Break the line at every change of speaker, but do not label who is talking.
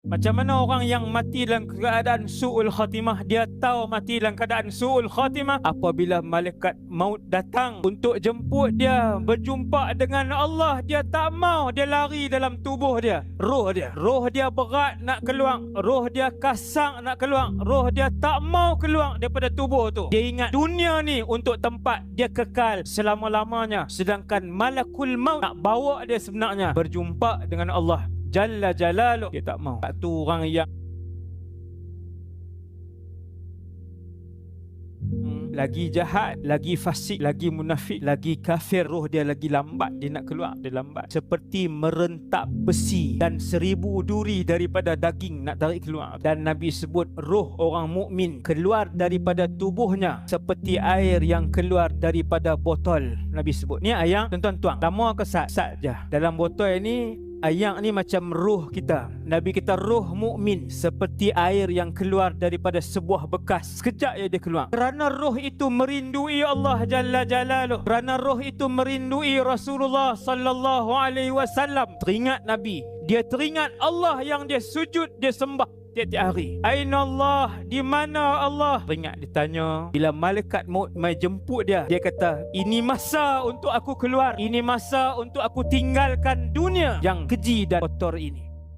Macam mana orang yang mati dalam keadaan su'ul khatimah? Dia tahu mati dalam keadaan su'ul khatimah apabila malaikat maut datang untuk jemput dia berjumpa dengan Allah. Dia tak mau, dia lari dalam tubuh dia, roh dia berat nak keluar, roh dia kasar nak keluar, roh dia tak mau keluar daripada tubuh tu. Dia ingat dunia ni untuk tempat dia kekal selama-lamanya, sedangkan malakul maut nak bawa dia sebenarnya berjumpa dengan Allah Jalla Jalaluh. Dia tak mau. Tu orang yang lagi jahat, lagi fasik, lagi munafik, lagi kafir, roh dia lagi lambat, dia nak keluar, dia lambat. Seperti merentak besi dan 1000 duri daripada daging nak tarik keluar. Dan Nabi sebut roh orang mukmin keluar daripada tubuhnya seperti air yang keluar daripada botol. Nabi sebut. Ni ayang, tuan-tuan tuang. Lama ke sat je. Dalam botol ni ayang ni macam roh kita. Nabi kita roh mukmin seperti air yang keluar daripada sebuah bekas. Sekejap je dia keluar. Kerana roh itu merindui Allah Jalla Jalaluh. Kerana roh itu merindui Rasulullah sallallahu alaihi wasallam. Teringat Nabi. Dia teringat Allah yang dia sujud, dia sembah tiap-tiap hari. Aina Allah? Di mana Allah? Teringat, ditanya. Bila malaikat maut mai jemput dia, dia kata, ini masa untuk aku keluar. Ini masa untuk aku tinggalkan dunia yang keji dan kotor ini.